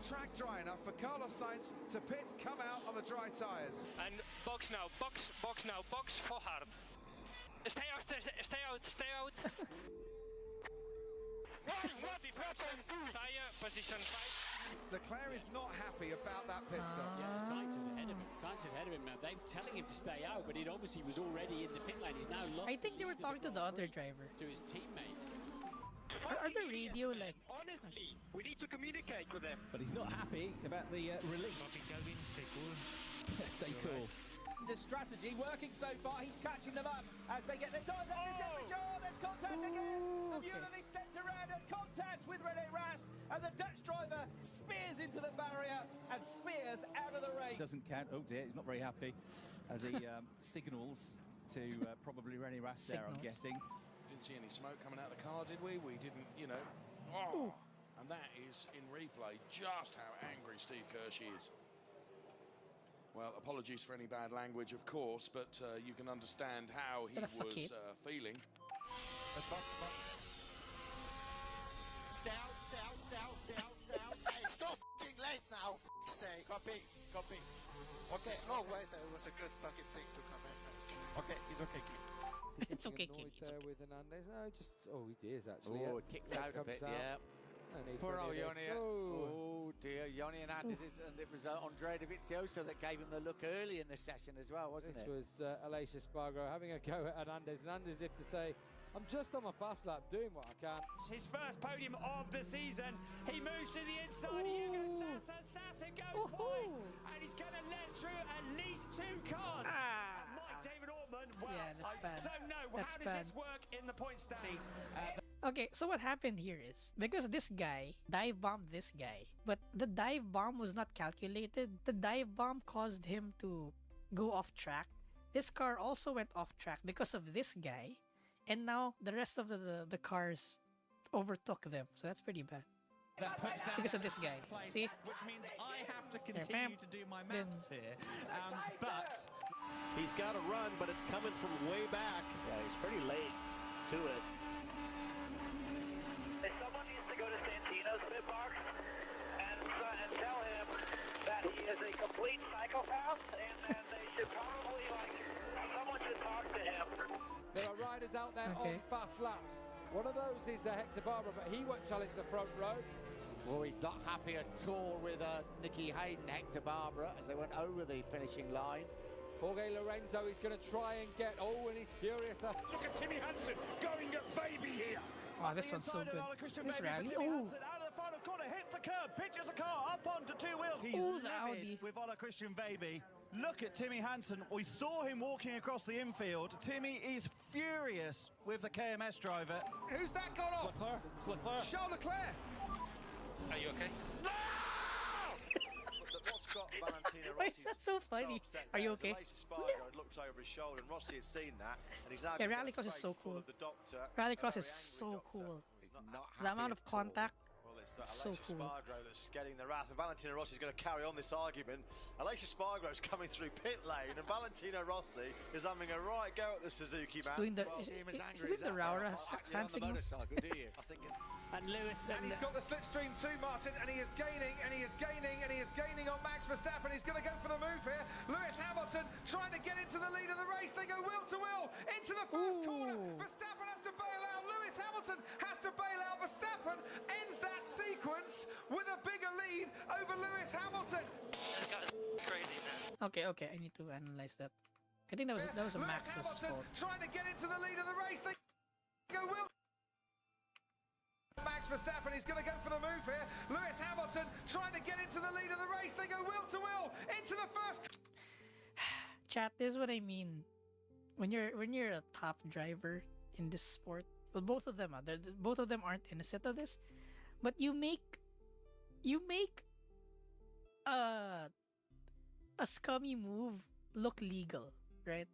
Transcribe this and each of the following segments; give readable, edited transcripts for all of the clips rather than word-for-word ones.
track dry enough for Carlos Sainz to pit, come out on the dry tyres. And box now, box now, box for hard. Stay out, stay out, stay out. Tyre, position 5. Leclerc is not happy about that pit stop. Yeah, Sainz is ahead of him. Sainz is ahead of him now. They're telling him to stay out, but it obviously was already in the pit lane. He's now lost. I think they were talking to the other driver. To his teammate. Are the radio like... Honestly, we need to communicate with them. But he's not happy about the release. Stay cool. Stay cool. The strategy working so far. He's catching them up as they get their tyres up to temperature. Oh, there's contact again. The Mulan is sent around and contact with Rene Rast, and the Dutch driver spears into the barrier and spears out of the race. Doesn't count. Oh dear, he's not very happy as he signals to probably Rene Rast there, I'm guessing. Didn't see any smoke coming out of the car, did we? We didn't, you know. Oh, and that is in replay just how angry Steve Kirsch is. Well, apologies for any bad language, of course, but you can understand how he was feeling. Stay out. It's not f***ing late now, f***ing sake. Copy. Okay, no, wait, it was a good fucking thing to come in. Okay, he's okay. It's okay, King. It's okay. With Hernandez. No, just he is actually. Oh, it kicks out a bit, yeah. Poor old Yoni. Oh dear, Yoni Hernandez, and it was Andrea Dovizioso that gave him the look early in the session as well, wasn't it? This was Aleix Espargaro having a go at Hernandez. Hernandez, if to say, I'm just on my fast lap doing what I can. His first podium of the season. He moves to the inside. Hugo Sasa goes wide, and he's going to let through at least 2 cars. And Mike David Ortman, well, yeah, that's bad. I don't know. That's how does bad. this work in the point stand? Okay, so what happened here is, because this guy dive bombed this guy, but the dive bomb was not calculated. The dive bomb caused him to go off track. This car also went off track because of this guy, and now the rest of the cars overtook them. So that's pretty bad. That puts that because of this guy. See? Which means I have to continue to do my maths here. But he's got a run, but it's coming from way back. Yeah, he's pretty late to it. If someone needs to go to Santino's pit box and tell him that he is a complete psychopath, and they should probably, someone should talk to him. There are riders out there on fast laps. One of those is Hector Barbara, but he won't challenge the front row. Well, he's not happy at all with Nicky Hayden, Hector Barbara, as they went over the finishing line. Jorge Lorenzo is going to try and get, and he's furious. Look at Timmy Hansen going at Baby here. Oh, this one's so good. This rally. Out of the final corner, hits the curb, pitches the car up onto 2 wheels. He's livid with Ola Christian Baby. Look at Timmy Hansen. We saw him walking across the infield. Timmy is furious with the KMS driver. Who's that gone off? Leclerc. It's Leclerc. Charles Leclerc. Are you okay? What's got Valentino Why is that so funny? Are you okay? Spargo looked over his shoulder, and Rossi had seen that, and he's now Rallycross is so cool. Rallycross is so cool. The amount of contact. Well, it's that so Aleix cool. Espargaro that's getting the wrath, and Valentino Rossi is going to carry on this argument. Aleix Espargaro is coming through pit lane, and Valentino Rossi is having a right go at the Suzuki man. Doing the doing the Raura hand signals. And Lewis and he's got the slipstream too, Martin, and he is gaining, and he is gaining, and he is gaining on Max Verstappen. He's going to go for the move here. Lewis Hamilton trying to get into the lead of the race. They go wheel to wheel into the first corner. Verstappen has to bail out. Lewis Hamilton has to bail out. Verstappen ends that sequence with a bigger lead over Lewis Hamilton. Crazy, man. Okay, I need to analyze that. I think that was a Max's fault. Trying to get into the lead of the race. They go wheel. Max Verstappen, he's going to go for the move here. Lewis Hamilton trying to get into the lead of the race. They go wheel to wheel into the first. Chat, this is what I mean. When you're a top driver in this sport, well, both of them aren't innocent of this, but you make a scummy move look legal, right?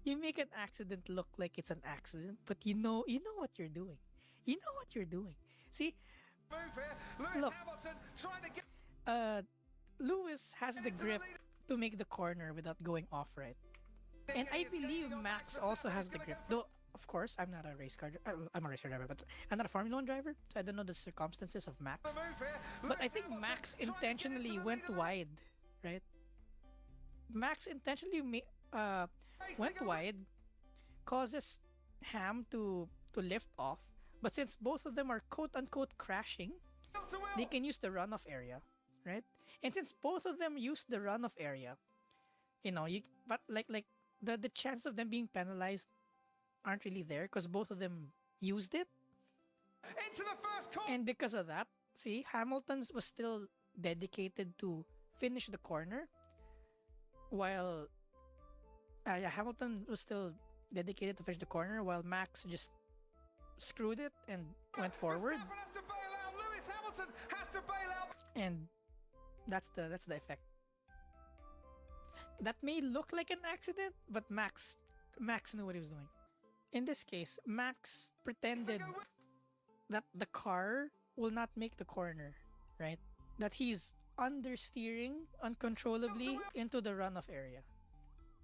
You make an accident look like it's an accident, but you know what you're doing. You know what you're doing. See, move here. Lewis look, Hamilton trying to get. Lewis has the grip to make the corner without going off right, and I believe Max also has the grip. Though of course, I'm not a race car. I'm a race car driver, but I'm not a Formula 1 driver, so I don't know the circumstances of Max. But I think Max intentionally went wide, right? Max intentionally went wide, causes Ham to lift off. But since both of them are quote-unquote crashing, they can use the runoff area, right? And since both of them use the runoff area, but the chance of them being penalized aren't really there because both of them used it. Into the first corner. And because of that, see, Hamilton was still dedicated to finish the corner, while Hamilton was still dedicated to finish the corner, while Max just screwed it and went forward. Verstappen has to bail out. Lewis Hamilton has to bail out. And that's the effect. That may look like an accident, but Max knew what he was doing. In this case, Max pretended that the car will not make the corner, right? That he's understeering uncontrollably into the runoff area.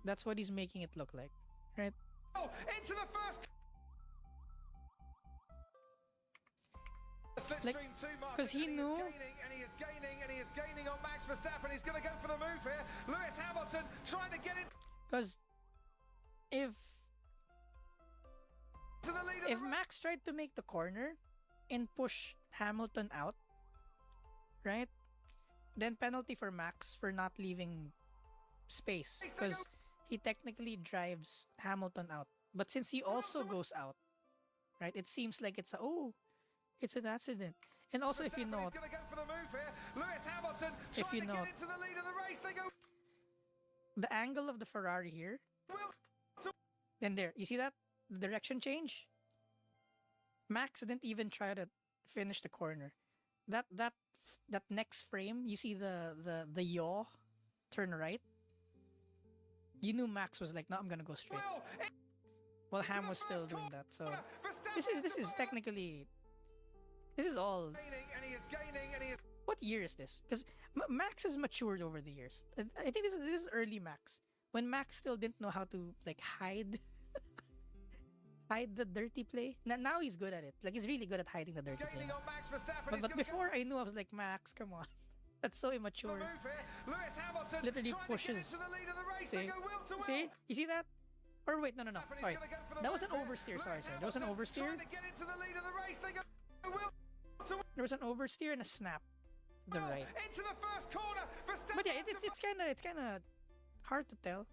That's what he's making it look like, right? Oh, into the first. Because he knew. And he is gaining on Max Verstappen. He's going to go for the move here. Lewis Hamilton trying to get it. Because if Max tried to make the corner and push Hamilton out, right? Then penalty for Max for not leaving space because he technically drives Hamilton out. But since he also goes out, right? It seems like it's an accident. And also, if you note, the angle of the Ferrari here, then there, you see that? The direction change? Max didn't even try to finish the corner. That next frame, you see the yaw, turn right? You knew Max was like, no, I'm gonna go straight. Well, Ham was still doing that, so this is technically. This is all. What year is this? Because Max has matured over the years. I think this is early Max, when Max still didn't know how to hide the dirty play. Now he's good at it. Like, he's really good at hiding the dirty play. But before, I knew, I was like, Max, come on, that's so immature. Literally pushes. See, you see that? Or wait, no. Sorry, that was an oversteer. Sorry, that was an oversteer. There was an oversteer and a snap to the right. But yeah, it's kind of hard to tell.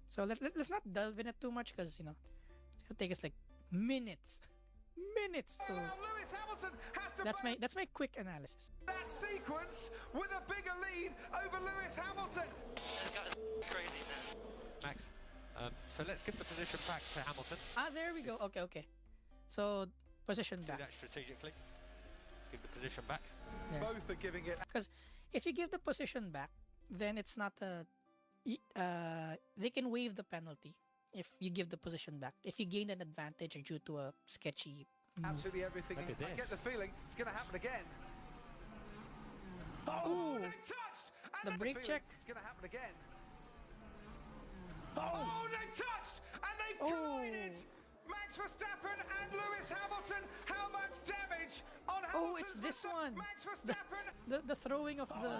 So let's not delve in it too much because it's gonna take us like minutes. So that's my quick analysis. That sequence with a bigger lead over Lewis Hamilton. Crazy, man. Max. So let's give the position back to Hamilton. There we go. Okay. So position back. Do that strategically. Give the position back. Yeah. Both are giving it. Because if you give the position back, then it's not they can waive the penalty if you give the position back. If you gain an advantage due to a sketchy move. Absolutely everything. Look at this. I get the feeling it's going to happen again. Oh, they've touched! the brake check. It's going to happen again. Oh, they've touched! And they've collided! Max Verstappen and Lewis Hamilton. How much damage on Hamilton's? Oh, it's this one. Max Verstappen. The throwing of the.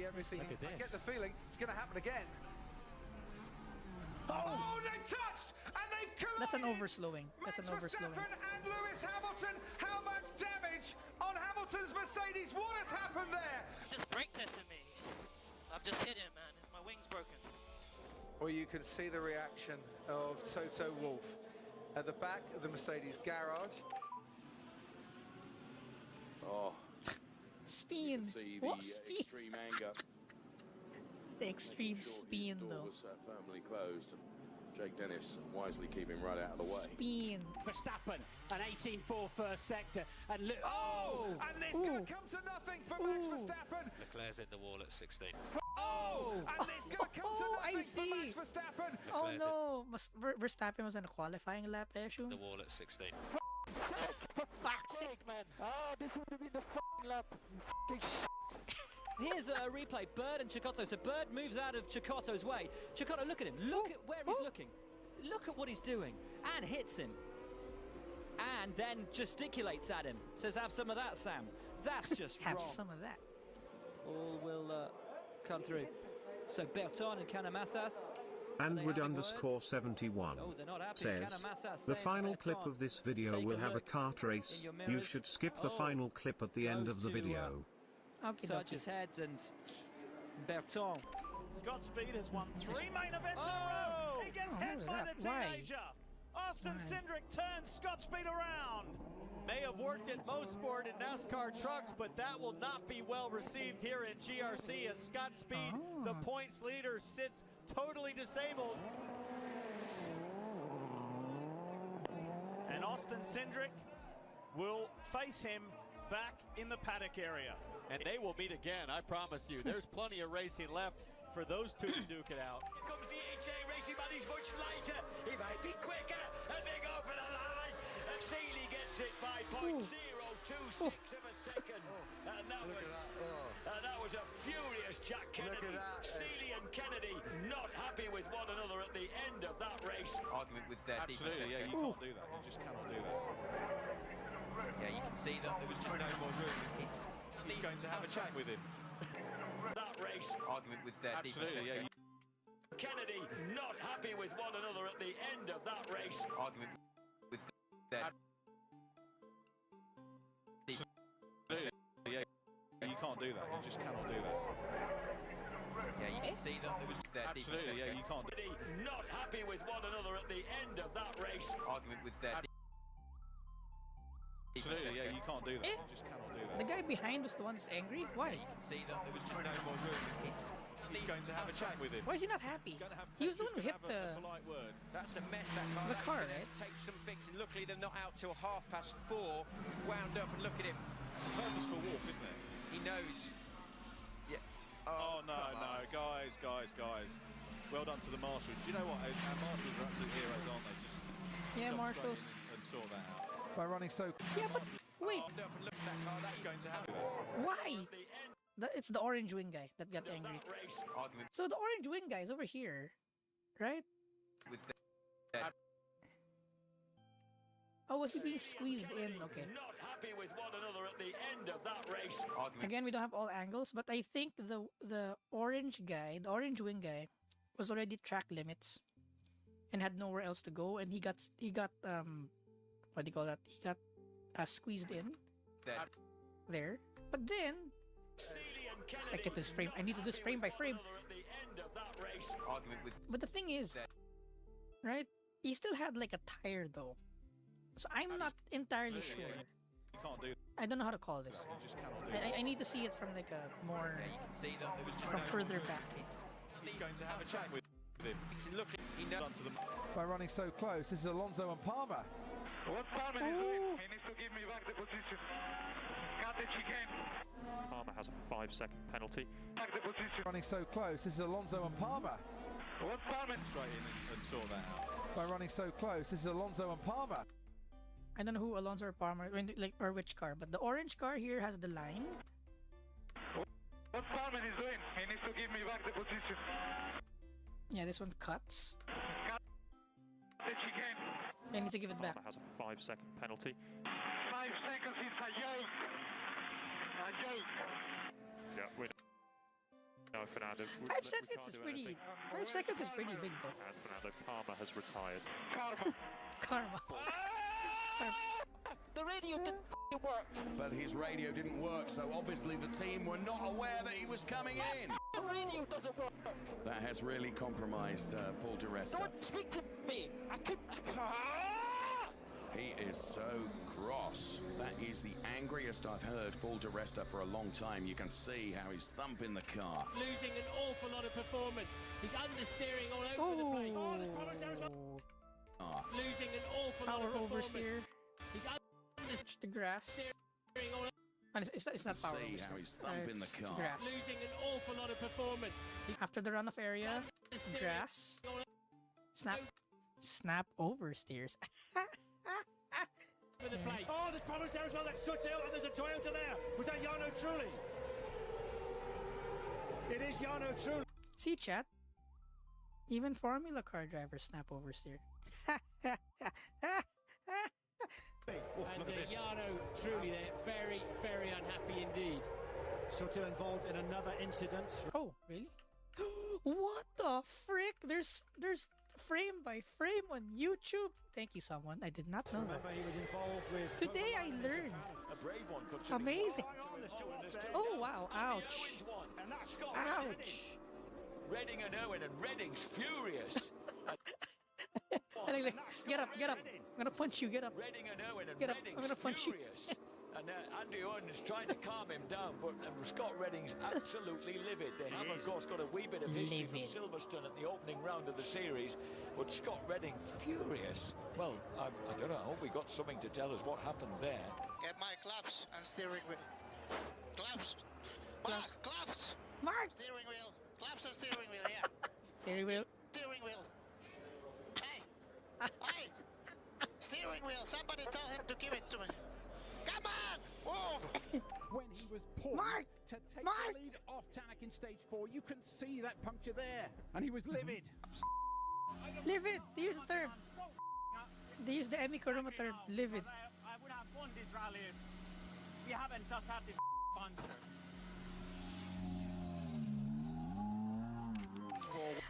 Everything. Look at this. I get the feeling it's going to happen again. Oh, they've touched! And they've collided! That's an overslowing. That's an overslowing. Max Verstappen and Lewis Hamilton. How much damage on Hamilton's Mercedes? What has happened there? Just brake tested me. I've just hit him, man. My wing's broken. Well, you can see the reaction of Toto Wolff at the back of the Mercedes garage. Oh, spin. see What the spin? extreme anger. The extreme Making sure spin, his door though. was firmly closed, and Jake Dennis wisely keeping right out of the way. Spin. Verstappen, an 18-4 first sector, and look. And this going to come to nothing for Max Verstappen. Leclerc's in the wall at 16. And it's going to come to I nothing for Max see. Verstappen. Oh no, Verstappen was in a qualifying lap, I assume. The wall at 16. For fuck's sake, man. This would have been the fucking lap. You fucking shit. Here's a replay. Bird and Chicotto. So Bird moves out of Chicotto's way. Chicotto, look at him. Look at where he's looking. Look at what he's doing. And hits him. and then gesticulates at him. Says, have some of that, Sam. That's just Have wrong. some of that. All will come through. So Berton and Canamassas. Andwood_71 Oh, they're not happy. says, Canamassas the saying to final clip Berton, of this video "Take will a have a look kart in race. your You mirrors." should skip the Oh, final clip at the end goes of the to, video. Okay, touch his head, and Berton. Scott Speed has won 3 main events in a row. He gets hit was by that? the Why? teenager. Austin Cindric turns Scott Speed around. May have worked at Motorsport and NASCAR trucks, but that will not be well received here in GRC as Scott Speed, the points leader, sits totally disabled. And Austin Cindric will face him back in the paddock area. And they will meet again, I promise you. There's plenty of racing left for those two to duke it out. Here comes the EJ racing, but he's much lighter. He might be quicker, and they go for the line. And Seeley gets it by 0.026 of a second. And that was a furious Jack Kennedy. Seeley and Kennedy not happy with one another at the end of that race. Argument with their Absolutely, yeah, you can't do that. You just cannot do that. Yeah, you can see that there was just no more room. He's going to have a chat with him. That race. Argument with their Absolutely, yeah. Kennedy not happy with one another at the end of that race. Argument with their yeah, you can't do that. You just cannot do that. Yeah, you can see that there was their Absolutely, yeah, you can't do Kennedy not happy with one another at the end of that race. Argument with their Absolutely, yeah, you can't do that. You just cannot do that. The guy behind was the one that's angry? Why? You can see that there was just no more room. He's going to have a chat with him. Why is he not happy? He was the one who hit the... polite word. That's a mess, that car. The car, That's right? Take some fixing. Luckily, they're not out till 4:30. Wound up, and look at him. It's a purposeful walk, isn't it? He knows. Yeah. Oh, no, guys. Well done to the marshals. Do you know what? Our marshals are absolute heroes, aren't they? Just Yeah, jump marshals. straight in and sort that out. By running so... Yeah, but wait. That's going to happen. Why? It's the orange wing guy that got angry. So the orange wing guy is over here, right? With Oh, was he being squeezed in? Okay. Not happy with one another at the end of that race. Again, we don't have all angles, but I think the orange guy, the orange wing guy, was already track limits and had nowhere else to go, and he got what do you call that? He got squeezed in there. But then I get this frame. I need to do this frame by frame. But the thing is, right? He still had like a tire though, so I'm not entirely sure. You can't do that. I don't know how to call this. You just cannot do that. I need to see it from like a more you can see that there was just from no further room. back. He's going to have a chat with him. Look, he knows. By running so close, this is Alonso and Palmer. What Palmer is doing? He needs to give me back the position. Cut the chicane. Palmer has a 5-second penalty. Back the position. Running so close, this is Alonso and Palmer. What Palmer? Straight in and sort that out. By running so close, this is Alonso and Palmer. I don't know who Alonso or Palmer, or which car, but the orange car here has the line. What Palmer is doing? He needs to give me back the position. Yeah, this one cuts. Cut the chicane. I need to give it back. Palmer has a 5-second penalty. 5 seconds, it's a joke. A joke. Yeah, we know Fernando. 5 seconds is pretty. 5 seconds is pretty big though. And Fernando Palmer has retired. Karma. The radio didn't work. But his radio didn't work, so obviously the team were not aware that he was coming in. The radio doesn't work. That has really compromised Paul di Resta. Don't speak to me. I can't. He is so cross. That is the angriest I've heard Paul di Resta for a long time. You can see how he's thumping the car. Losing an awful lot of performance. He's understeering all over the place. Losing an awful lot of performance. Oversteer. He's Touch the grass. all And it's not power See oversteer. how he's thumping the It's car. grass. losing an awful lot of performance. After the runoff area, grass. Snap oversteers. For the place. Oh, there's problems there as well. That's Such Hill, and there's a Toyota there. Was that Jarno Trulli? It is Jarno Trulli. See, chat. Even Formula car drivers snap oversteer. And Yano truly there, very, very unhappy indeed. Still involved in another incident. Oh, really? What the frick? There's frame by frame on YouTube. Thank you, someone. I did not know that. Remember, he was involved with. Today I learned. A brave one. Amazing. Oh wow! Ouch! Ouch! Reading and Owen, and Reading's furious. Get up! Get up! I'm gonna punch you. Get up! Reading and Owen, and Get up! Reading's I'm gonna punch you. furious. And Andy Owen is trying to calm him down, but Scott Redding's absolutely livid. They have, of course, got a wee bit of history from Silverstone at the opening round of the series, but Scott Redding furious. Well, I don't know. I hope we got something to tell us what happened there. Get my gloves and steering wheel. Gloves. Mark, gloves. Mark. Steering wheel. Gloves and steering wheel, yeah. Steering wheel. Steering wheel. Hey. Hey. Steering wheel. Somebody tell him to give it to me. Come on! Whoa! When he was poised to take the lead off Tanak in stage 4, you can see that puncture there, and he was livid. Livid. They use the term. They use the Emi Kuruma term. Livid. I would have won this rally if we haven't just had this puncture.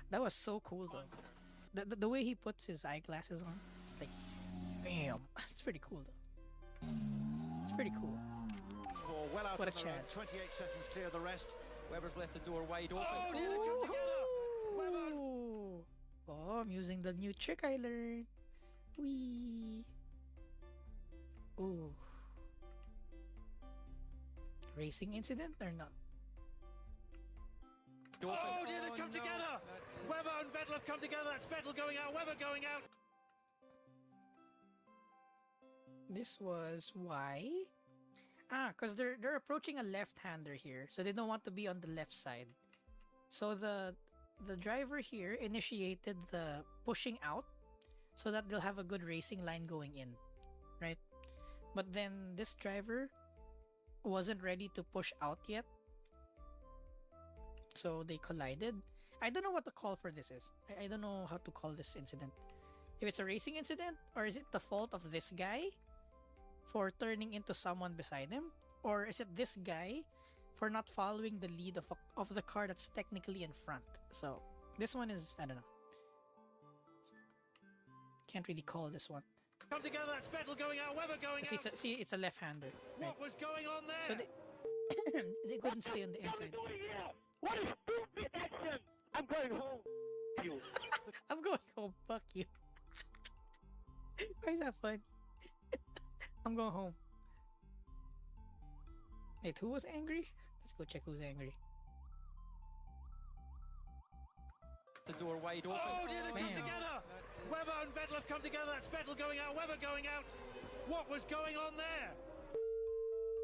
That was so cool though. The way he puts his eyeglasses on, it's like, bam. It's pretty cool though. It's pretty cool. Well out What a of the Chad. road, 28 seconds clear the rest. Webber's left the door wide open. Oh, I'm using the new trick I learned. Wee. Ooh. Racing incident or not? Oh, dear, they've come together! Webber and Vettel have come together. That's Vettel going out, Webber going out. This was why? Because they're approaching a left-hander here, so they don't want to be on the left side. So the driver here initiated the pushing out so that they'll have a good racing line going in, right? But then this driver wasn't ready to push out yet, so they collided. I don't know what the call for this is. I don't know how to call this incident. If it's a racing incident, or is it the fault of this guy for turning into someone beside him, or is it this guy for not following the lead of the car that's technically in front? So this one is, I don't know. Can't really call this one. Come together, that's Vettel going out, Webber going out. It's a left-hander. Right? What was going on there? So they couldn't stay on the inside. What a stupid action! I'm going home. You. I'm going home. Fuck you. Why is that funny? I'm going home. Wait, who was angry? Let's go check who's angry. The door wide open. Oh, dear, they've come together! Webber and Vettel have come together. That's Vettel going out, Webber going out. What was going on there?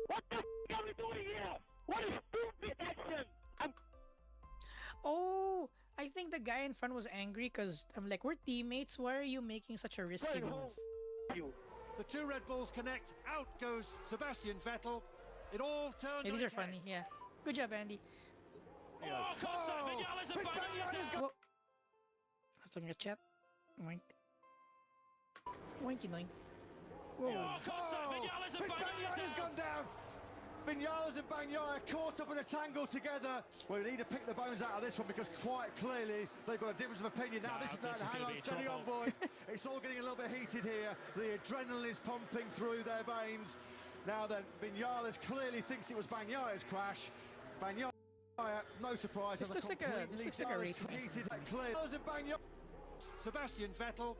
What the f*** are we doing here? What a stupid action! Oh, I think the guy in front was angry because I'm like, we're teammates. Why are you making such a risky move? The two Red Bulls connect. Out goes Sebastian Vettel. It all turns. Hey, these are funny. Yeah. Good job, Andy. Oh, contact! Vinales and Bagnaia! Whoa. I was looking at chat. Oink. Oinky noink. Whoa. Oh, contact! Vinales and Bagnaia has gone down. Vinales and Bagnaia caught up in a tangle together. Well, we need to pick the bones out of this one because quite clearly they've got a difference of opinion. Now, hang on, steady on, boys. It's all getting a little bit heated here. The adrenaline is pumping through their veins. Now then, Vinales clearly thinks it was Bagnaia's crash. Bagnaia, no surprise. This looks like a racing incident. Sebastian Vettel.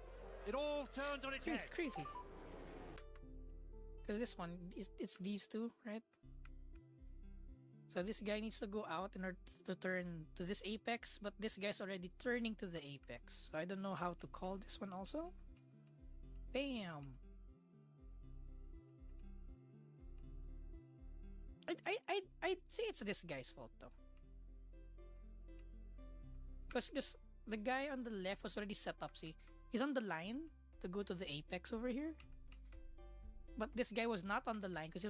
It all turns on its head. It's crazy. Because this one, it's these two, right? So this guy needs to go out in order to turn to this apex, but this guy's already turning to the apex. So I don't know how to call this one also. Bam! I'd say it's this guy's fault though. Because the guy on the left was already set up, see? He's on the line to go to the apex over here. But this guy was not on the line because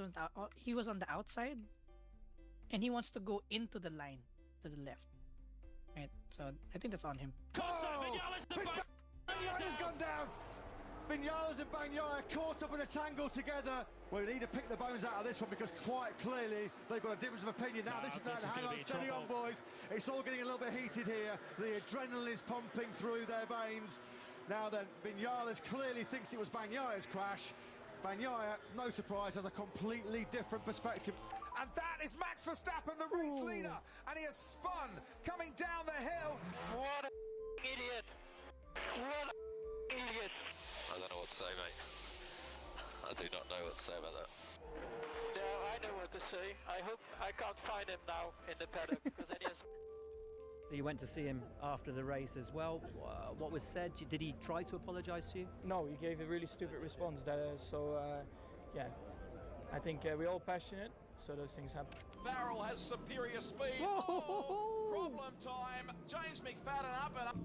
he was on the outside. And he wants to go into the line to the left. Right? So I think that's on him. Vinales has gone down. Vinales and Bagnaia caught up in a tangle together. Well, we need to pick the bones out of this one because quite clearly they've got a difference of opinion. Now this is hang on, steady on, boys. It's all getting a little bit heated here. The adrenaline is pumping through their veins. Now then, Vinales clearly thinks it was Bagnaia's crash. Bagnaia, no surprise, has a completely different perspective. And that is Max Verstappen, the race leader, and he has spun coming down the hill. What a idiot! What a idiot! I don't know what to say, mate. I do not know what to say about that. Yeah, I know what to say. I hope I can't find him now in the paddock because then he has. You went to see him after the race as well. What was said? Did he try to apologise to you? No, he gave a really stupid response. Yeah, I think we're all passionate, so those things happen. Farrell has superior speed. Oh, problem time. James McFadden up and up.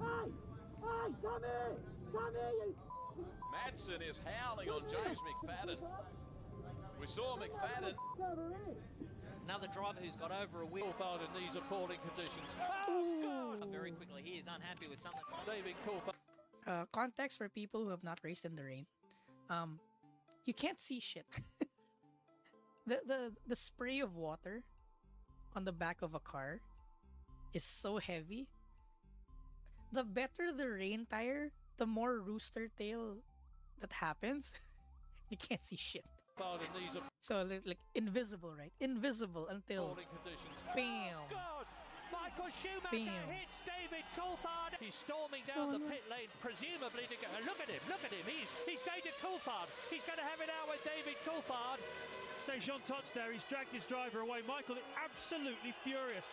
Hey, come here! Come here, you... Madsen is howling on James McFadden. We saw McFadden. Another driver who's got over a wheel. Coulthard in these appalling conditions. Oh, God! Very quickly, he is unhappy with something. David Coulthard. Context for people who have not raced in the rain. You can't see shit. the spray of water on the back of a car is so heavy. The better the rain tire, the more rooster tail that happens. You can't see shit. So like invisible, right? Invisible until bam. Oh God! Michael Schumacher Bam. hits David Coulthard. He's storming down the pit lane, presumably to go. Look at him! Look at him! He's going to Coulthard. He's going to have it out with David Coulthard. So Jean Tots there. He's dragged his driver away. Michael is absolutely furious.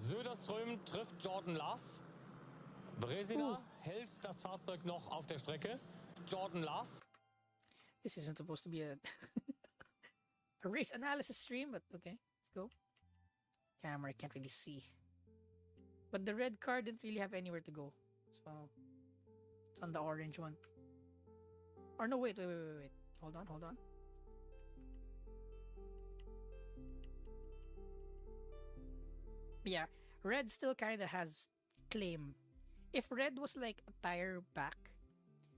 Söderström trifft Jordan Love. Bresina hält das Fahrzeug noch auf der Strecke. Jordan Love. This isn't supposed to be a a race analysis stream, but okay, let's go. Camera can't really see. But the red car didn't really have anywhere to go. So it's on the orange one. Or no, wait. Hold on. Yeah, red still kinda has claim. If red was like a tire back,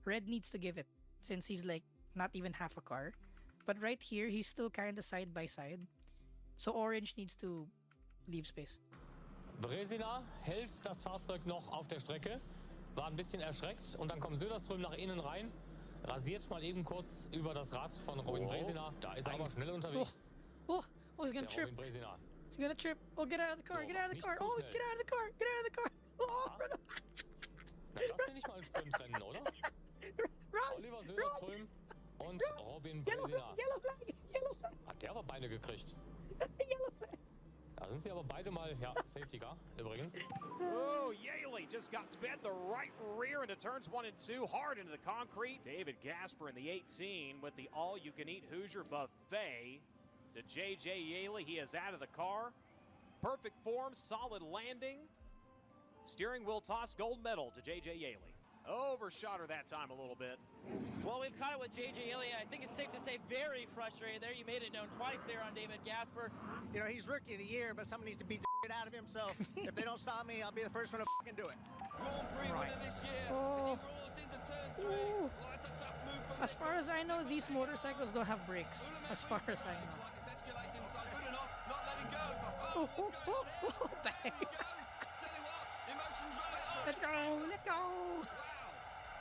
red needs to give it since he's like not even half a car. But right here, he's still kind of side by side. So orange needs to leave space. Bresina hält das Fahrzeug noch auf der Strecke, war ein bisschen erschreckt und dann kommt Söderström nach innen rein, rasiert mal eben kurz über das Rad von Robin Bresina. Da ist er aber schnell unterwegs. He's gonna trip. He's gonna trip. Oh, get out of the car, get out of the car. Oh, get out of the car, get out of the car. Oh, run. Na, das finde ich mal ein Sprintrennen, oder? Oliver Söderström und Robin Bresina. Yellow flag. Hat der aber Beine gekriegt. Da sind sie aber beide mal, ja, Safety Car übrigens. Oh, Yaley just got fed the right rear into turns 1 and 2, hard into the concrete. David Gasper in the 18 with the all-you-can-eat Hoosier buffet to J.J. Yaley. He is out of the car. Perfect form, solid landing. Steering wheel toss, gold medal to J.J. Yaley. Overshot her that time a little bit. Well, we've caught it with J.J. Yaley. I think it's safe to say very frustrated there. You made it known twice there on David Gasper. You know, he's rookie of the year, but someone needs to beat the shit out of him. So if they don't stop me, I'll be the first one to fucking do it. Grand Prix winner this year as he rolls into turn 3. Oh, it's a tough move from As far as I know, these motorcycles don't have brakes. As far as I know. It's escalating, so good enough, not letting go. Bang. Tell you what, emotions right up. Let's go.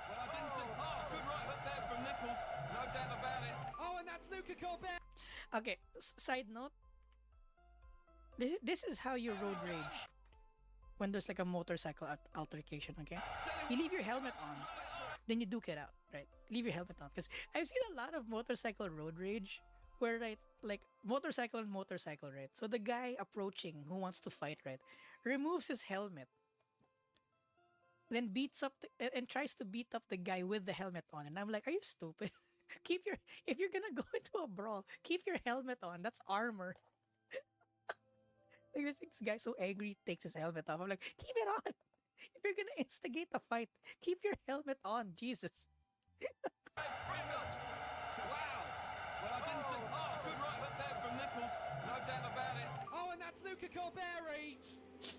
Well, I didn't see. Oh, good right hook there from Nichols. No doubt about it. Oh, and that's Luca Colbert. Okay, side note. This is how you road rage when there's like a motorcycle altercation, okay? You leave your helmet on, then you duke it out, right? Leave your helmet on. Because I've seen a lot of motorcycle road rage where, right, like motorcycle and motorcycle, right? So the guy approaching who wants to fight, right, removes his helmet. Then beats up and tries to beat up the guy with the helmet on, and I'm like, are you stupid? If you're gonna go into a brawl, keep your helmet on. That's armor. Like there's this guy so angry, takes his helmet off. I'm like, keep it on. If you're gonna instigate a fight, keep your helmet on. Jesus. Wow. Well, I didn't see. Oh, good right hook there from Nichols. No doubt about it. Oh, and that's Luca Colbert.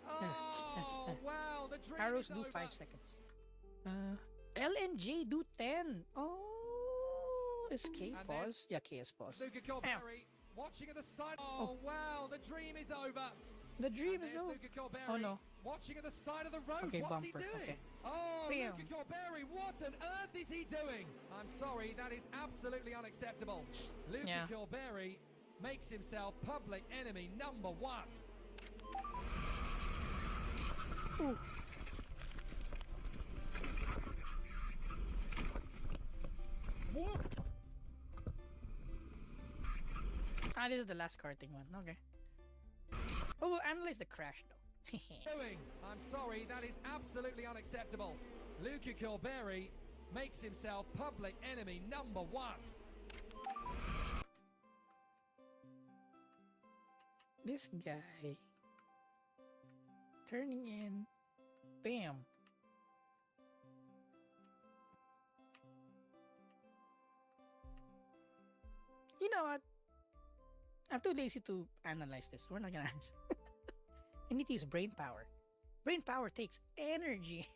Oh, wow. The dream Arrows is do over. 5 seconds. LNJ do 10. Oh. is K pause? Yeah, K is pause. Luca Colberry watching at the side. Oh, wow, the dream is over. The dream is over. Oh no. Watching at the side of the road. Okay, What's bumper. he doing? Okay. Oh, Bam. Luca Colberry, what on earth is he doing? I'm sorry, that is absolutely unacceptable. Luca Colberry makes himself public enemy number 1. Ooh. Ah, this is the last karting one. Okay. Oh, we'll analyze the crash though. I'm sorry, that is absolutely unacceptable. Luca Colberry makes himself public enemy number 1. This guy turning in. Bam. You know what? I'm too lazy to analyze this. We're not gonna answer. I need to use brain power. Brain power takes energy.